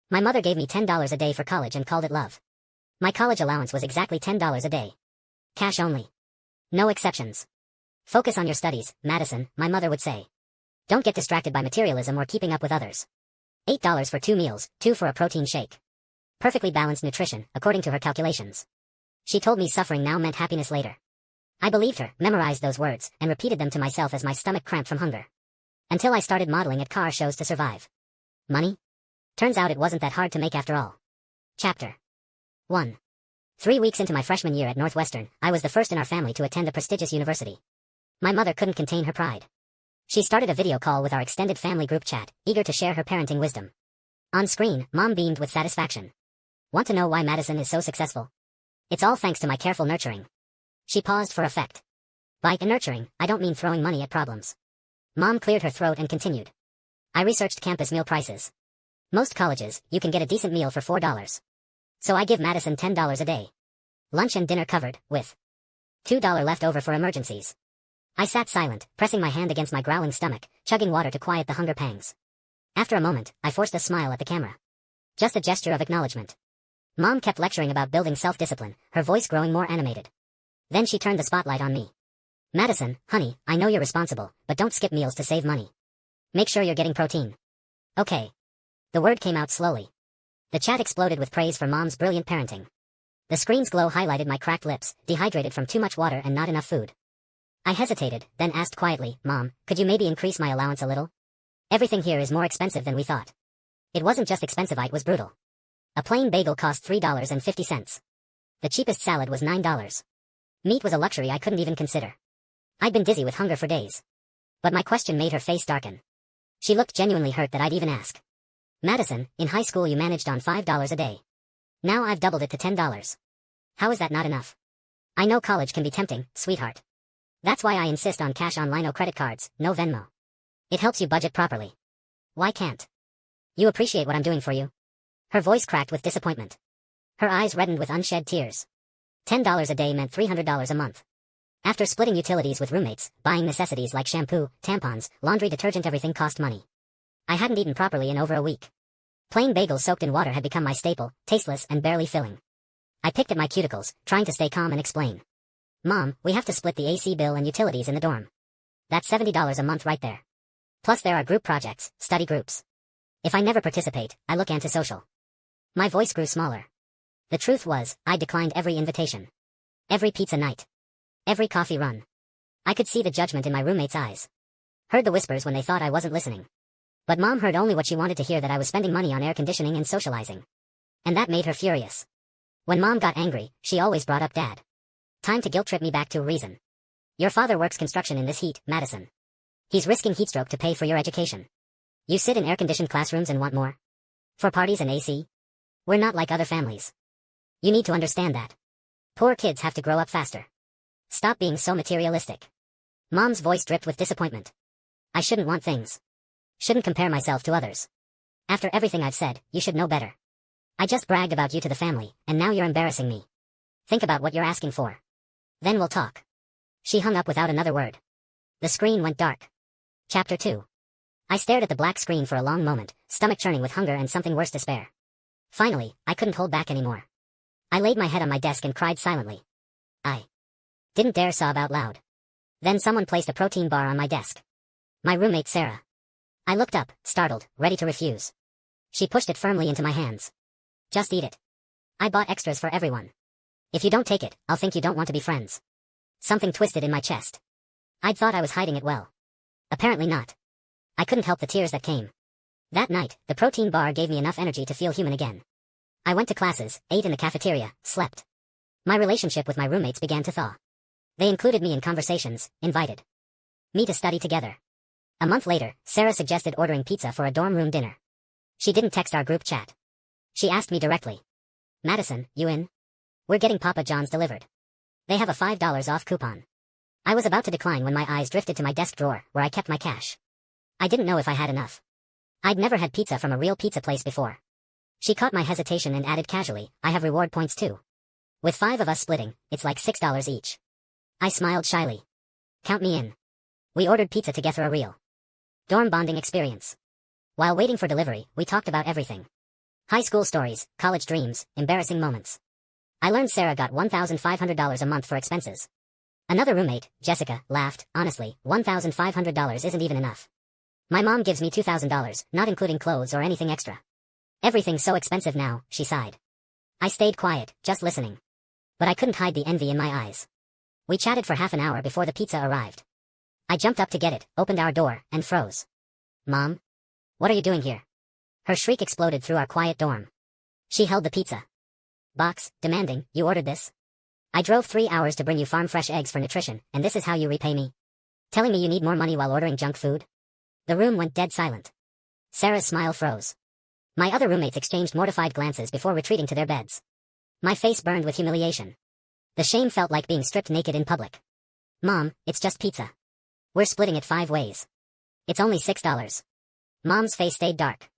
My mother gave me $10 a day for college and called it love. My college allowance was exactly $10 a day. Cash only. No exceptions. Focus on your studies, Madison, my mother would say. Don't get distracted by materialism or keeping up with others. $8 for 2 meals, 2 for a protein shake. Perfectly balanced nutrition, according to her calculations. She told me suffering now meant happiness later. I believed her, memorized those words, and repeated them to myself as my stomach cramped from hunger. Until I started modeling at car shows to survive. Money? Turns out it wasn't that hard to make after all. Chapter 1. 3 weeks into my freshman year at Northwestern, I was the first in our family to attend a prestigious university. My mother couldn't contain her pride. She started a video call with our extended family group chat, eager to share her parenting wisdom. On screen, Mom beamed with satisfaction. Want to know why Madison is so successful? It's all thanks to my careful nurturing. She paused for effect. By nurturing, I don't mean throwing money at problems. Mom cleared her throat and continued. I researched campus meal prices. Most colleges, you can get a decent meal for $4. So I give Madison $10 a day. Lunch and dinner covered, with $2 left over for emergencies. I sat silent, pressing my hand against my growling stomach, chugging water to quiet the hunger pangs. After a moment, I forced a smile at the camera. Just a gesture of acknowledgement. Mom kept lecturing about building self-discipline, her voice growing more animated. Then she turned the spotlight on me. Madison, honey, I know you're responsible, but don't skip meals to save money. Make sure you're getting protein. Okay. The word came out slowly. The chat exploded with praise for Mom's brilliant parenting. The screen's glow highlighted my cracked lips, dehydrated from too much water and not enough food. I hesitated, then asked quietly, Mom, could you maybe increase my allowance a little? Everything here is more expensive than we thought. It wasn't just expensive, it was brutal. A plain bagel cost $3.50. The cheapest salad was $9. Meat was a luxury I couldn't even consider. I'd been dizzy with hunger for days. But my question made her face darken. She looked genuinely hurt that I'd even ask. Madison, in high school you managed on $5 a day. Now I've doubled it to $10. How is that not enough? I know college can be tempting, sweetheart. That's why I insist on cash online or credit cards, no Venmo. It helps you budget properly. Why can't you appreciate what I'm doing for you? Her voice cracked with disappointment. Her eyes reddened with unshed tears. $10 a day meant $300 a month. After splitting utilities with roommates, buying necessities like shampoo, tampons, laundry detergent, everything cost money. I hadn't eaten properly in over a week. Plain bagels soaked in water had become my staple, tasteless and barely filling. I picked at my cuticles, trying to stay calm and explain. Mom, we have to split the AC bill and utilities in the dorm. That's $70 a month right there. Plus there are group projects, study groups. If I never participate, I look antisocial. My voice grew smaller. The truth was, I declined every invitation. Every pizza night. Every coffee run. I could see the judgment in my roommates' eyes. Heard the whispers when they thought I wasn't listening. But Mom heard only what she wanted to hear, that I was spending money on air conditioning and socializing. And that made her furious. When Mom got angry, she always brought up Dad. Time to guilt trip me back to reason. Your father works construction in this heat, Madison. He's risking heatstroke to pay for your education. You sit in air-conditioned classrooms and want more? For parties and AC? We're not like other families. You need to understand that. Poor kids have to grow up faster. Stop being so materialistic. Mom's voice dripped with disappointment. I shouldn't want things. Shouldn't compare myself to others. After everything I've said, you should know better. I just bragged about you to the family, and now you're embarrassing me. Think about what you're asking for. Then we'll talk. She hung up without another word. The screen went dark. Chapter 2. I stared at the black screen for a long moment, stomach churning with hunger and something worse to spare. Finally, I couldn't hold back anymore. I laid my head on my desk and cried silently. I didn't dare sob out loud. Then someone placed a protein bar on my desk. My roommate Sarah. I looked up, startled, ready to refuse. She pushed it firmly into my hands. Just eat it. I bought extras for everyone. If you don't take it, I'll think you don't want to be friends. Something twisted in my chest. I'd thought I was hiding it well. Apparently not. I couldn't help the tears that came. That night, the protein bar gave me enough energy to feel human again. I went to classes, ate in the cafeteria, slept. My relationship with my roommates began to thaw. They included me in conversations, invited me to study together. A month later, Sarah suggested ordering pizza for a dorm room dinner. She didn't text our group chat. She asked me directly. Madison, you in? We're getting Papa John's delivered. They have a $5 off coupon. I was about to decline when my eyes drifted to my desk drawer, where I kept my cash. I didn't know if I had enough. I'd never had pizza from a real pizza place before. She caught my hesitation and added casually, I have reward points too. With 5 of us splitting, it's like $6 each. I smiled shyly. Count me in. We ordered pizza together, a real dorm bonding experience. While waiting for delivery, we talked about everything. High school stories, college dreams, embarrassing moments. I learned Sarah got $1,500 a month for expenses. Another roommate, Jessica, laughed. Honestly, $1,500 isn't even enough. My mom gives me $2,000, not including clothes or anything extra. Everything's so expensive now, she sighed. I stayed quiet, just listening. But I couldn't hide the envy in my eyes. We chatted for half an hour before the pizza arrived. I jumped up to get it, opened our door, and froze. Mom? What are you doing here? Her shriek exploded through our quiet dorm. She held the pizza box, demanding, you ordered this? I drove 3 hours to bring you farm-fresh eggs for nutrition, and this is how you repay me? Telling me you need more money while ordering junk food? The room went dead silent. Sarah's smile froze. My other roommates exchanged mortified glances before retreating to their beds. My face burned with humiliation. The shame felt like being stripped naked in public. Mom, it's just pizza. We're splitting it 5 ways. It's only $6. Mom's face stayed dark.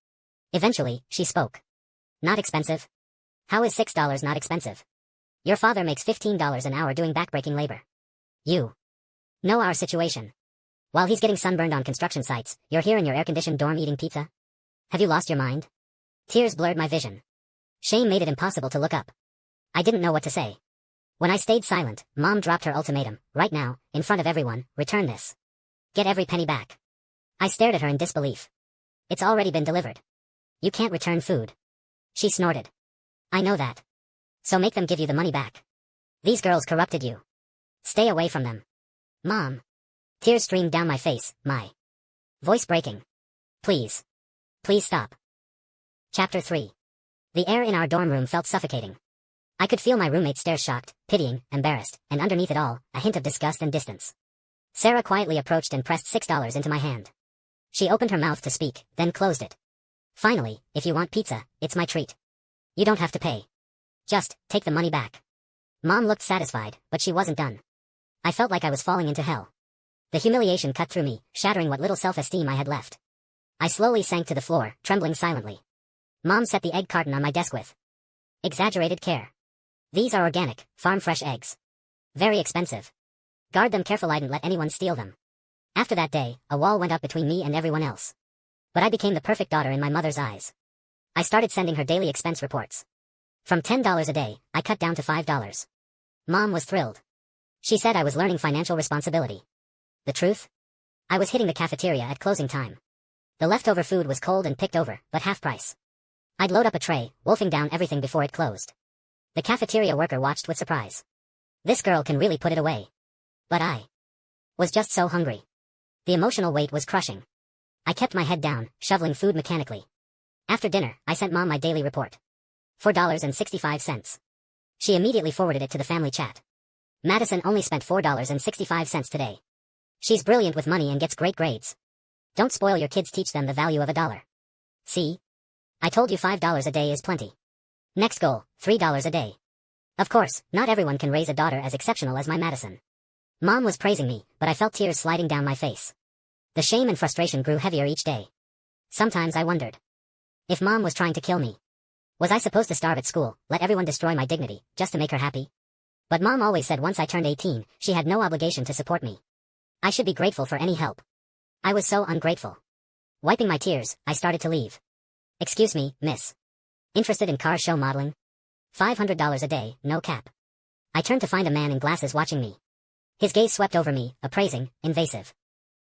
Eventually, she spoke. Not expensive? How is $6 not expensive? Your father makes $15 an hour doing backbreaking labor. You know our situation. While he's getting sunburned on construction sites, you're here in your air-conditioned dorm eating pizza? Have you lost your mind? Tears blurred my vision. Shame made it impossible to look up. I didn't know what to say. When I stayed silent, Mom dropped her ultimatum. Right now, in front of everyone, return this. Get every penny back. I stared at her in disbelief. It's already been delivered. You can't return food. She snorted. I know that. So make them give you the money back. These girls corrupted you. Stay away from them. Mom. Tears streamed down my face, my voice breaking. Please. Please stop. Chapter 3. The air in our dorm room felt suffocating. I could feel my roommates stare shocked, pitying, embarrassed, and underneath it all, a hint of disgust and distance. Sarah quietly approached and pressed $6 into my hand. She opened her mouth to speak, then closed it. Finally, if you want pizza, it's my treat. You don't have to pay. Just, take the money back. Mom looked satisfied, but she wasn't done. I felt like I was falling into hell. The humiliation cut through me, shattering what little self-esteem I had left. I slowly sank to the floor, trembling silently. Mom set the egg carton on my desk with exaggerated care. These are organic, farm-fresh eggs. Very expensive. Guard them careful, I didn't let anyone steal them. After that day, a wall went up between me and everyone else. But I became the perfect daughter in my mother's eyes. I started sending her daily expense reports. From $10 a day, I cut down to $5. Mom was thrilled. She said I was learning financial responsibility. The truth? I was hitting the cafeteria at closing time. The leftover food was cold and picked over, but half price. I'd load up a tray, wolfing down everything before it closed. The cafeteria worker watched with surprise. This girl can really put it away. But I was just so hungry. The emotional weight was crushing. I kept my head down, shoveling food mechanically. After dinner, I sent Mom my daily report. $4.65. She immediately forwarded it to the family chat. Madison only spent $4.65 today. She's brilliant with money and gets great grades. Don't spoil your kids, teach them the value of a dollar. See? I told you $5 a day is plenty. Next goal, $3 a day. Of course, not everyone can raise a daughter as exceptional as my Madison. Mom was praising me, but I felt tears sliding down my face. The shame and frustration grew heavier each day. Sometimes I wondered if Mom was trying to kill me. Was I supposed to starve at school, let everyone destroy my dignity, just to make her happy? But Mom always said once I turned 18, she had no obligation to support me. I should be grateful for any help. I was so ungrateful. Wiping my tears, I started to leave. Excuse me, miss. Interested in car show modeling? $500 a day, no cap. I turned to find a man in glasses watching me. His gaze swept over me, appraising, invasive.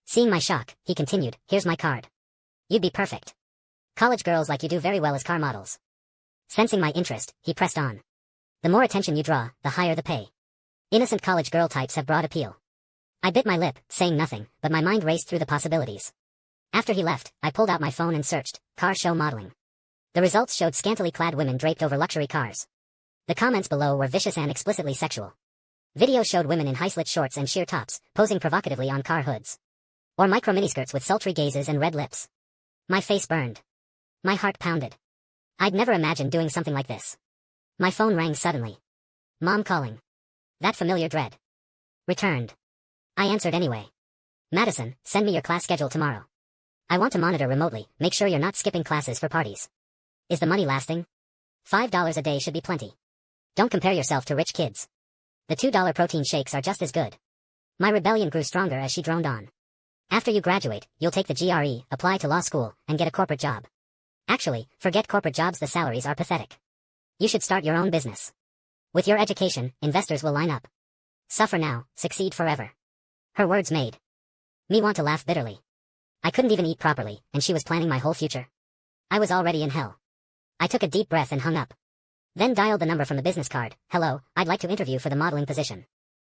Seeing my shock, he continued, here's my card. You'd be perfect. College girls like you do very well as car models. Sensing my interest, he pressed on. The more attention you draw, the higher the pay. Innocent college girl types have broad appeal. I bit my lip, saying nothing, but my mind raced through the possibilities. After he left, I pulled out my phone and searched, car show modeling. The results showed scantily clad women draped over luxury cars. The comments below were vicious and explicitly sexual. Videos showed women in high-slit shorts and sheer tops, posing provocatively on car hoods. Or micro miniskirts with sultry gazes and red lips. My face burned. My heart pounded. I'd never imagined doing something like this. My phone rang suddenly. Mom calling. That familiar dread returned. I answered anyway. Madison, send me your class schedule tomorrow. I want to monitor remotely, make sure you're not skipping classes for parties. Is the money lasting? $5 a day should be plenty. Don't compare yourself to rich kids. The $2 protein shakes are just as good. My rebellion grew stronger as she droned on. After you graduate, you'll take the GRE, apply to law school, and get a corporate job. Actually, forget corporate jobs, the salaries are pathetic. You should start your own business. With your education, investors will line up. Suffer now, succeed forever. Her words made me want to laugh bitterly. I couldn't even eat properly, and she was planning my whole future. I was already in hell. I took a deep breath and hung up. Then dialed the number from the business card. Hello, I'd like to interview for the modeling position.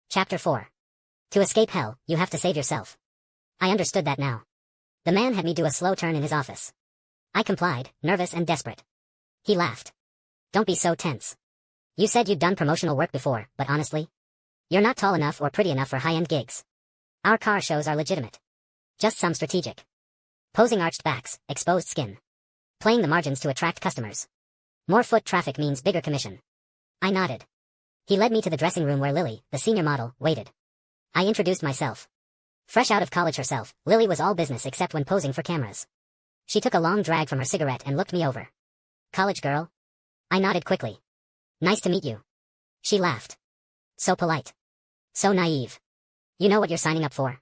Chapter 4. To escape hell, you have to save yourself. I understood that now. The man had me do a slow turn in his office. I complied, nervous and desperate. He laughed. Don't be so tense. You said you'd done promotional work before, but honestly, you're not tall enough or pretty enough for high-end gigs. Our car shows are legitimate. Just some strategic. Posing arched backs, exposed skin. Playing the margins to attract customers. More foot traffic means bigger commission. I nodded. He led me to the dressing room where Lily, the senior model, waited. I introduced myself. Fresh out of college herself, Lily was all business except when posing for cameras. She took a long drag from her cigarette and looked me over. College girl? I nodded quickly. Nice to meet you. She laughed. So polite. So naive. You know what you're signing up for?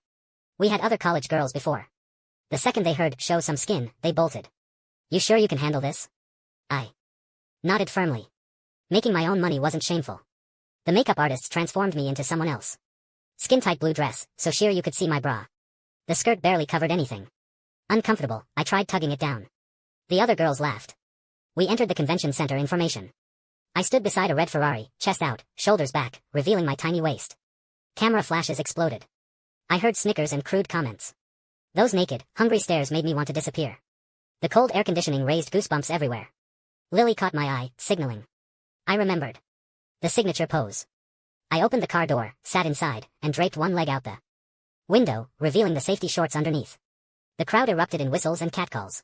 We had other college girls before. The second they heard show some skin, they bolted. You sure you can handle this? I nodded firmly. Making my own money wasn't shameful. The makeup artists transformed me into someone else. Skin-tight blue dress, so sheer you could see my bra. The skirt barely covered anything. Uncomfortable, I tried tugging it down. The other girls laughed. We entered the convention center in formation. I stood beside a red Ferrari, chest out, shoulders back, revealing my tiny waist. Camera flashes exploded. I heard snickers and crude comments. Those naked, hungry stares made me want to disappear. The cold air conditioning raised goosebumps everywhere. Lily caught my eye, signaling. I remembered. The signature pose. I opened the car door, sat inside, and draped one leg out the window, revealing the safety shorts underneath. The crowd erupted in whistles and catcalls.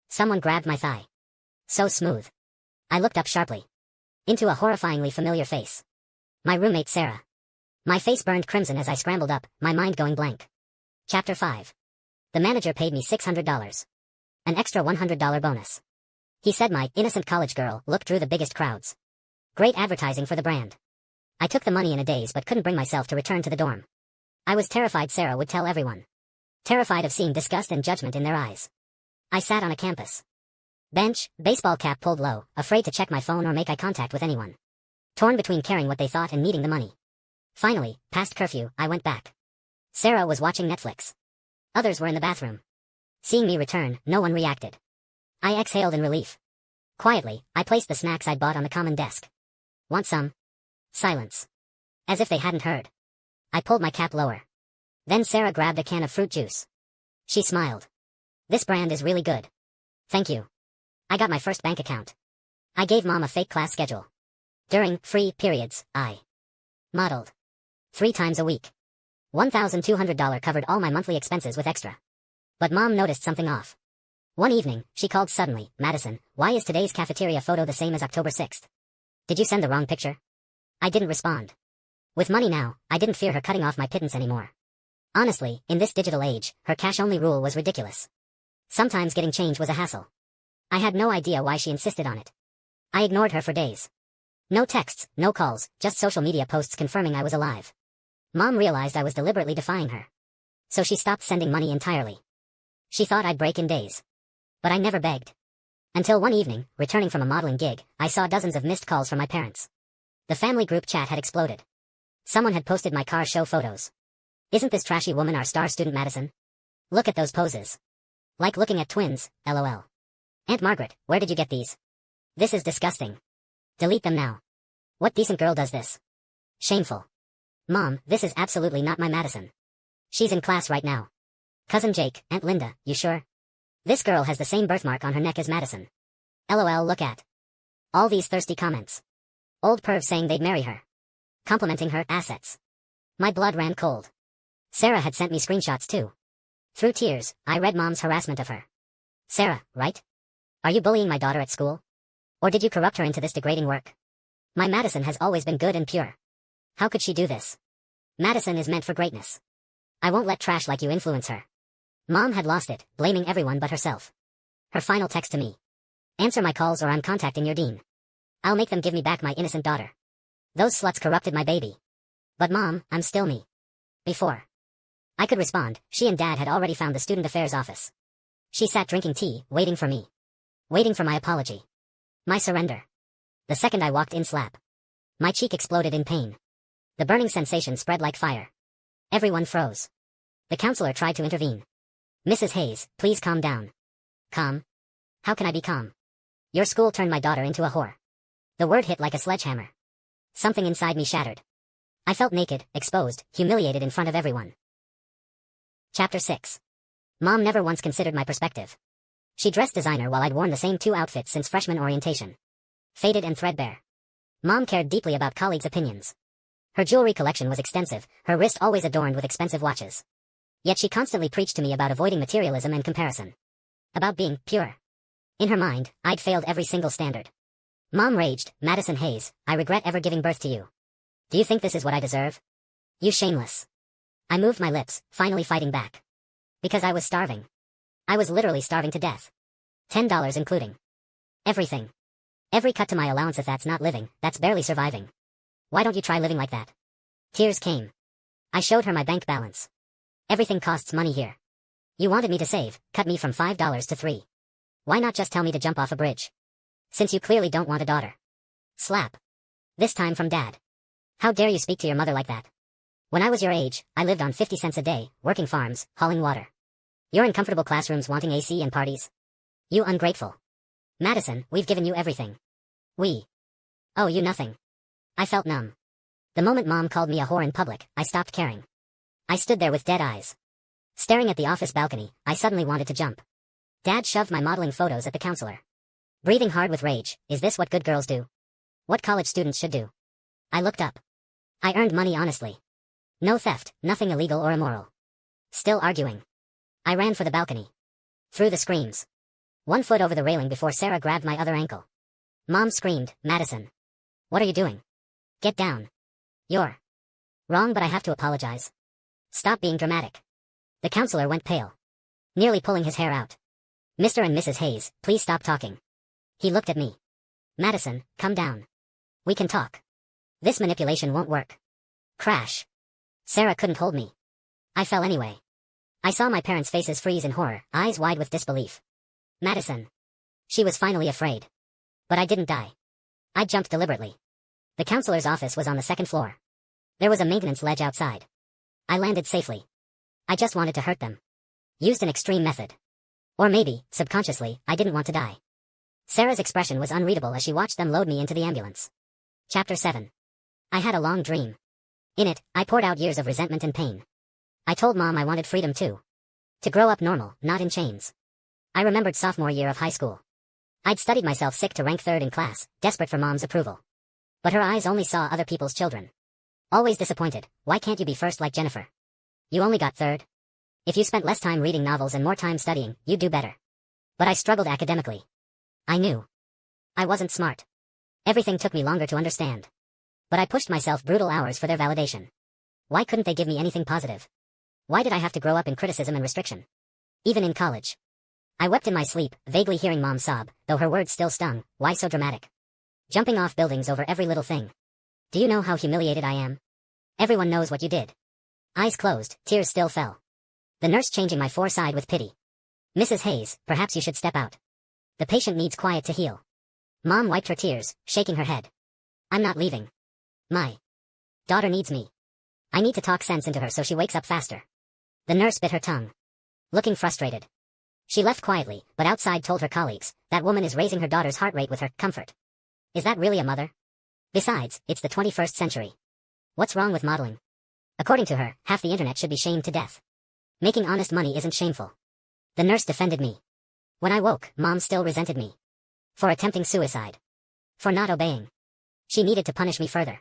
Someone grabbed my thigh. So smooth. I looked up sharply. Into a horrifyingly familiar face. My roommate Sarah. My face burned crimson as I scrambled up, my mind going blank. Chapter 5. The manager paid me $600. An extra $100 bonus. He said my innocent college girl look drew the biggest crowds. Great advertising for the brand. I took the money in a daze but couldn't bring myself to return to the dorm. I was terrified Sarah would tell everyone. Terrified of seeing disgust and judgment in their eyes. I sat on a campus bench, baseball cap pulled low, afraid to check my phone or make eye contact with anyone. Torn between caring what they thought and needing the money. Finally, past curfew, I went back. Sarah was watching Netflix. Others were in the bathroom. Seeing me return, no one reacted. I exhaled in relief. Quietly, I placed the snacks I'd bought on the common desk. Want some? Silence. As if they hadn't heard. I pulled my cap lower. Then Sarah grabbed a can of fruit juice. She smiled. This brand is really good. Thank you. I got my first bank account. I gave Mom a fake class schedule. During free periods, I modeled 3 times a week. $1,200 covered all my monthly expenses with extra. But Mom noticed something off. One evening, she called suddenly, Madison, why is today's cafeteria photo the same as October 6th? Did you send the wrong picture? I didn't respond. With money now, I didn't fear her cutting off my pittance anymore. Honestly, in this digital age, her cash-only rule was ridiculous. Sometimes getting change was a hassle. I had no idea why she insisted on it. I ignored her for days. No texts, no calls, just social media posts confirming I was alive. Mom realized I was deliberately defying her. So she stopped sending money entirely. She thought I'd break in days. But I never begged. Until one evening, returning from a modeling gig, I saw dozens of missed calls from my parents. The family group chat had exploded. Someone had posted my car show photos. Isn't this trashy woman our star student Madison? Look at those poses. Like looking at twins, lol. Aunt Margaret, where did you get these? This is disgusting. Delete them now. What decent girl does this? Shameful. Mom, this is absolutely not my Madison. She's in class right now. Cousin Jake, Aunt Linda, you sure? This girl has the same birthmark on her neck as Madison. LOL, look at all these thirsty comments. Old perv saying they'd marry her. Complimenting her assets. My blood ran cold. Sarah had sent me screenshots too. Through tears, I read Mom's harassment of her. Sarah, right? Are you bullying my daughter at school? Or did you corrupt her into this degrading work? My Madison has always been good and pure. How could she do this? Madison is meant for greatness. I won't let trash like you influence her. Mom had lost it, blaming everyone but herself. Her final text to me. Answer my calls or I'm contacting your dean. I'll make them give me back my innocent daughter. Those sluts corrupted my baby. But Mom, I'm still me. Before I could respond, she and Dad had already found the student affairs office. She sat drinking tea, waiting for me. Waiting for my apology. My surrender. The second I walked in slap. My cheek exploded in pain. The burning sensation spread like fire. Everyone froze. The counselor tried to intervene. Mrs. Hayes, please calm down. Calm? How can I be calm? Your school turned my daughter into a whore. The word hit like a sledgehammer. Something inside me shattered. I felt naked, exposed, humiliated in front of everyone. Chapter 6. Mom never once considered my perspective. She dressed designer while I'd worn the same 2 outfits since freshman orientation. Faded and threadbare. Mom cared deeply about colleagues' opinions. Her jewelry collection was extensive, her wrist always adorned with expensive watches. Yet she constantly preached to me about avoiding materialism and comparison. About being pure. In her mind, I'd failed every single standard. Mom raged, Madison Hayes, I regret ever giving birth to you. Do you think this is what I deserve? You shameless. I moved my lips, finally fighting back. Because I was starving. I was literally starving to death. $10 including everything. Every cut to my allowance. If that's not living, that's barely surviving. Why don't you try living like that? Tears came. I showed her my bank balance. Everything costs money here. You wanted me to save, cut me from $5 to $3. Why not just tell me to jump off a bridge? Since you clearly don't want a daughter. Slap. This time from Dad. How dare you speak to your mother like that? When I was your age, I lived on 50 cents a day, working farms, hauling water. You're in comfortable classrooms wanting AC and parties. You ungrateful. Madison, we've given you everything. We owe you nothing. I felt numb. The moment Mom called me a whore in public, I stopped caring. I stood there with dead eyes. Staring at the office balcony, I suddenly wanted to jump. Dad shoved my modeling photos at the counselor. Breathing hard with rage, is this what good girls do? What college students should do? I looked up. I earned money honestly. No theft, nothing illegal or immoral. Still arguing. I ran for the balcony. Through the screams. 1 foot over the railing before Sarah grabbed my other ankle. Mom screamed, Madison. What are you doing? Get down. You're wrong, but I have to apologize. Stop being dramatic. The counselor went pale. Nearly pulling his hair out. Mr. and Mrs. Hayes, please stop talking. He looked at me. Madison, come down. We can talk. This manipulation won't work. Crash. Sarah couldn't hold me. I fell anyway. I saw my parents' faces freeze in horror, eyes wide with disbelief. Madison. She was finally afraid. But I didn't die. I jumped deliberately. The counselor's office was on the 2nd floor. There was a maintenance ledge outside. I landed safely. I just wanted to hurt them. Used an extreme method. Or maybe, subconsciously, I didn't want to die. Sarah's expression was unreadable as she watched them load me into the ambulance. Chapter 7. I had a long dream. In it, I poured out years of resentment and pain. I told Mom I wanted freedom too. To grow up normal, not in chains. I remembered sophomore year of high school. I'd studied myself sick to rank 3rd in class, desperate for Mom's approval. But her eyes only saw other people's children. Always disappointed, why can't you be first like Jennifer? You only got 3rd. If you spent less time reading novels and more time studying, you'd do better. But I struggled academically. I knew. I wasn't smart. Everything took me longer to understand. But I pushed myself brutal hours for their validation. Why couldn't they give me anything positive? Why did I have to grow up in criticism and restriction? Even in college. I wept in my sleep, vaguely hearing Mom sob, though her words still stung, why so dramatic? Jumping off buildings over every little thing. Do you know how humiliated I am? Everyone knows what you did. Eyes closed, tears still fell. The nurse changing my foreside with pity. Mrs. Hayes, perhaps you should step out. The patient needs quiet to heal. Mom wiped her tears, shaking her head. I'm not leaving. My daughter needs me. I need to talk sense into her so she wakes up faster. The nurse bit her tongue. Looking frustrated. She left quietly, but outside told her colleagues, that woman is raising her daughter's heart rate with her comfort. Is that really a mother? Besides, it's the 21st century. What's wrong with modeling? According to her, half the internet should be shamed to death. Making honest money isn't shameful. The nurse defended me. When I woke, Mom still resented me. For attempting suicide. For not obeying. She needed to punish me further.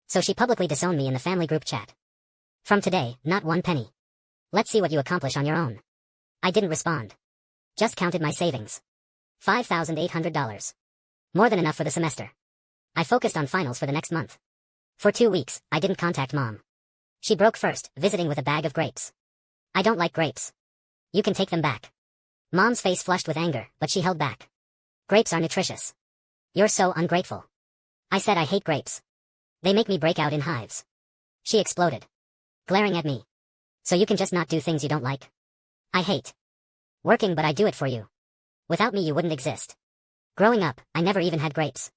So she publicly disowned me in the family group chat. From today, not 1 penny. Let's see what you accomplish on your own. I didn't respond. Just counted my savings. $5,800. More than enough for the semester. I focused on finals for the next month. For 2 weeks, I didn't contact Mom. She broke first, visiting with a bag of grapes. I don't like grapes. You can take them back. Mom's face flushed with anger, but she held back. Grapes are nutritious. You're so ungrateful. I said I hate grapes. They make me break out in hives. She exploded. Glaring at me. So you can just not do things you don't like? I hate working, but I do it for you. Without me you wouldn't exist. Growing up, I never even had grapes.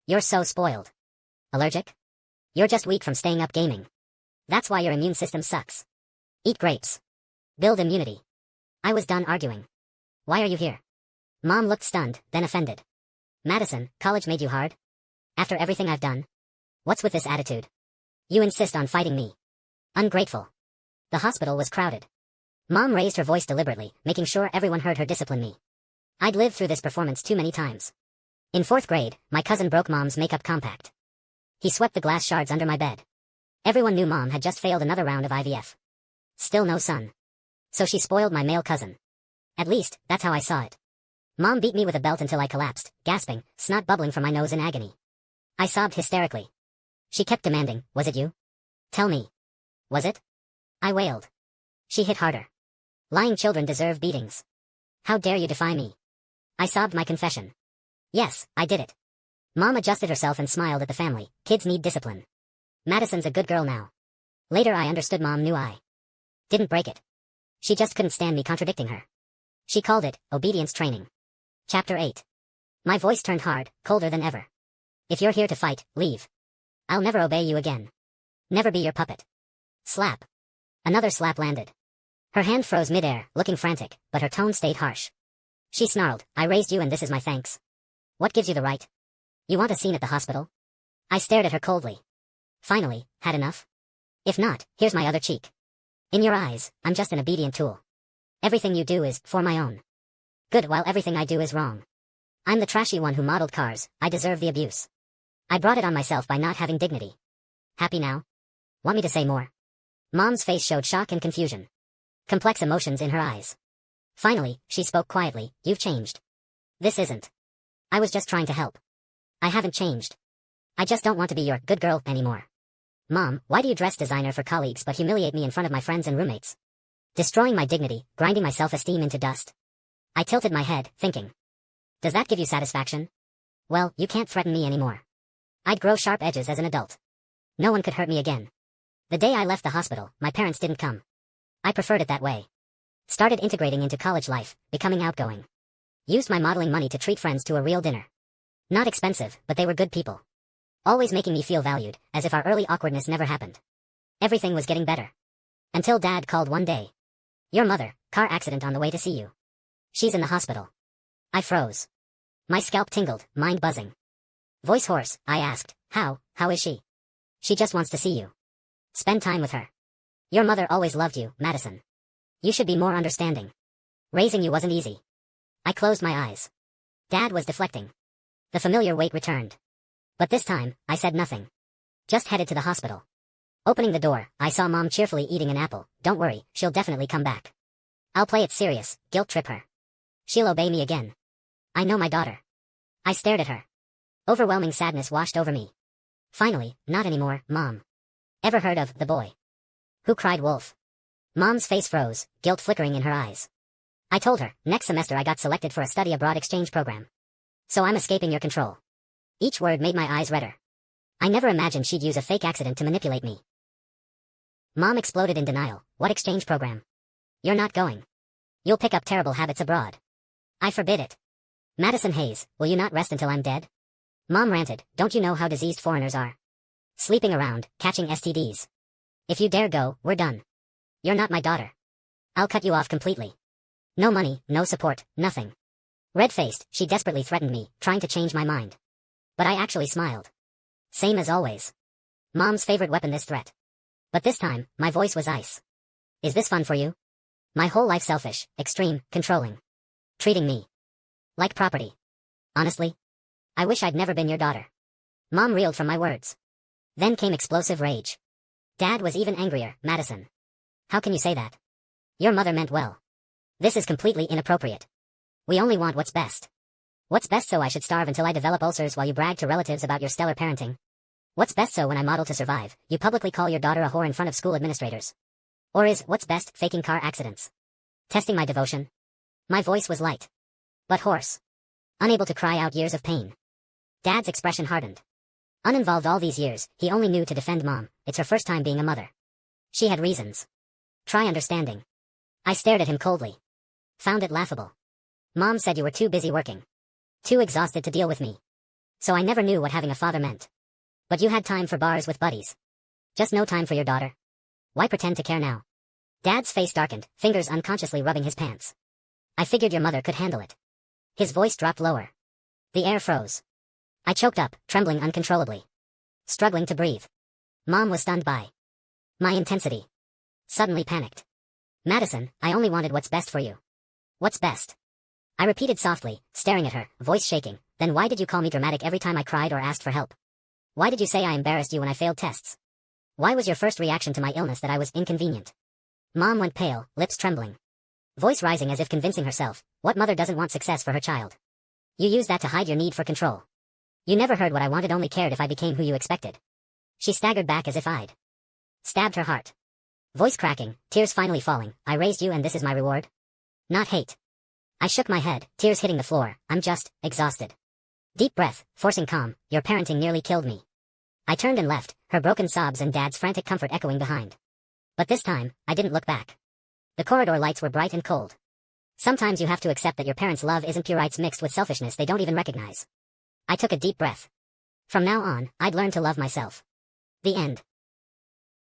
You're so spoiled. Allergic? You're just weak from staying up gaming. That's why your immune system sucks. Eat grapes. Build immunity. I was done arguing. Why are you here? Mom looked stunned, then offended. Madison, college made you hard? After everything I've done? What's with this attitude? You insist on fighting me. Ungrateful. The hospital was crowded. Mom raised her voice deliberately, making sure everyone heard her discipline me. I'd lived through this performance too many times. In 4th grade, my cousin broke Mom's makeup compact. He swept the glass shards under my bed. Everyone knew Mom had just failed another round of IVF. Still no son. So she spoiled my male cousin. At least, that's how I saw it. Mom beat me with a belt until I collapsed, gasping, snot bubbling from my nose in agony. I sobbed hysterically. She kept demanding, was it you? Tell me. Was it? I wailed. She hit harder. Lying children deserve beatings. How dare you defy me? I sobbed my confession. Yes, I did it. Mom adjusted herself and smiled at the family. Kids need discipline. Madison's a good girl now. Later I understood Mom knew I didn't break it. She just couldn't stand me contradicting her. She called it obedience training. Chapter 8. My voice turned hard, colder than ever. If you're here to fight, leave. I'll never obey you again. Never be your puppet. Slap. Another slap landed. Her hand froze midair, looking frantic, but her tone stayed harsh. She snarled, I raised you and this is my thanks. What gives you the right? You want a scene at the hospital? I stared at her coldly. Finally, had enough? If not, here's my other cheek. In your eyes, I'm just an obedient tool. Everything you do is for my own good while everything I do is wrong. I'm the trashy one who modeled cars, I deserve the abuse. I brought it on myself by not having dignity. Happy now? Want me to say more? Mom's face showed shock and confusion. Complex emotions in her eyes. Finally, she spoke quietly, you've changed. This isn't. I was just trying to help. I haven't changed. I just don't want to be your good girl anymore. Mom, why do you dress designer for colleagues but humiliate me in front of my friends and roommates? Destroying my dignity, grinding my self-esteem into dust. I tilted my head, thinking. Does that give you satisfaction? Well, you can't threaten me anymore. I'd grow sharp edges as an adult. No one could hurt me again. The day I left the hospital, my parents didn't come. I preferred it that way. Started integrating into college life, becoming outgoing. Used my modeling money to treat friends to a real dinner. Not expensive, but they were good people. Always making me feel valued, as if our early awkwardness never happened. Everything was getting better. Until Dad called one day. Your mother, car accident on the way to see you. She's in the hospital. I froze. My scalp tingled, mind buzzing. Voice hoarse, I asked, how is she? She just wants to see you. Spend time with her. Your mother always loved you, Madison. You should be more understanding. Raising you wasn't easy. I closed my eyes. Dad was deflecting. The familiar weight returned. But this time, I said nothing. Just headed to the hospital. Opening the door, I saw Mom cheerfully eating an apple. Don't worry, she'll definitely come back. I'll play it serious, guilt trip her. She'll obey me again. I know my daughter. I stared at her. Overwhelming sadness washed over me. Finally, not anymore, Mom. Ever heard of the boy who cried wolf? Mom's face froze, guilt flickering in her eyes. I told her, next semester I got selected for a study abroad exchange program. So I'm escaping your control. Each word made my eyes redder. I never imagined she'd use a fake accident to manipulate me. Mom exploded in denial. What exchange program? You're not going. You'll pick up terrible habits abroad. I forbid it. Madison Hayes, will you not rest until I'm dead? Mom ranted, don't you know how diseased foreigners are? Sleeping around, catching STDs. If you dare go, we're done. You're not my daughter. I'll cut you off completely. No money, no support, nothing. Red-faced, she desperately threatened me, trying to change my mind. But I actually smiled. Same as always. Mom's favorite weapon, this threat. But this time, my voice was ice. Is this fun for you? My whole life selfish, extreme, controlling. Treating me like property. Honestly, I wish I'd never been your daughter. Mom reeled from my words. Then came explosive rage. Dad was even angrier. Madison. How can you say that? Your mother meant well. This is completely inappropriate. We only want what's best. What's best so I should starve until I develop ulcers while you brag to relatives about your stellar parenting? What's best so when I model to survive, you publicly call your daughter a whore in front of school administrators? Or is what's best faking car accidents? Testing my devotion? My voice was light. But hoarse. Unable to cry out years of pain. Dad's expression hardened. Uninvolved all these years, he only knew to defend Mom. It's her first time being a mother. She had reasons. Try understanding. I stared at him coldly. Found it laughable. Mom said you were too busy working. Too exhausted to deal with me. So I never knew what having a father meant. But you had time for bars with buddies. Just no time for your daughter. Why pretend to care now? Dad's face darkened, fingers unconsciously rubbing his pants. I figured your mother could handle it. His voice dropped lower. The air froze. I choked up, trembling uncontrollably. Struggling to breathe. Mom was stunned by my intensity. Suddenly panicked. Madison, I only wanted what's best for you. What's best? I repeated softly, staring at her, voice shaking. Then why did you call me dramatic every time I cried or asked for help? Why did you say I embarrassed you when I failed tests? Why was your first reaction to my illness that I was inconvenient? Mom went pale, lips trembling. Voice rising as if convincing herself, what mother doesn't want success for her child? You used that to hide your need for control. You never heard what I wanted, only cared if I became who you expected. She staggered back as if I'd stabbed her heart. Voice cracking, tears finally falling. I raised you and this is my reward? Not hate. I shook my head, tears hitting the floor. I'm just exhausted. Deep breath, forcing calm. Your parenting nearly killed me. I turned and left, her broken sobs and Dad's frantic comfort echoing behind. But this time, I didn't look back. The corridor lights were bright and cold. Sometimes you have to accept that your parents' love isn't pure, it's mixed with selfishness they don't even recognize. I took a deep breath. From now on, I'd learn to love myself. The end.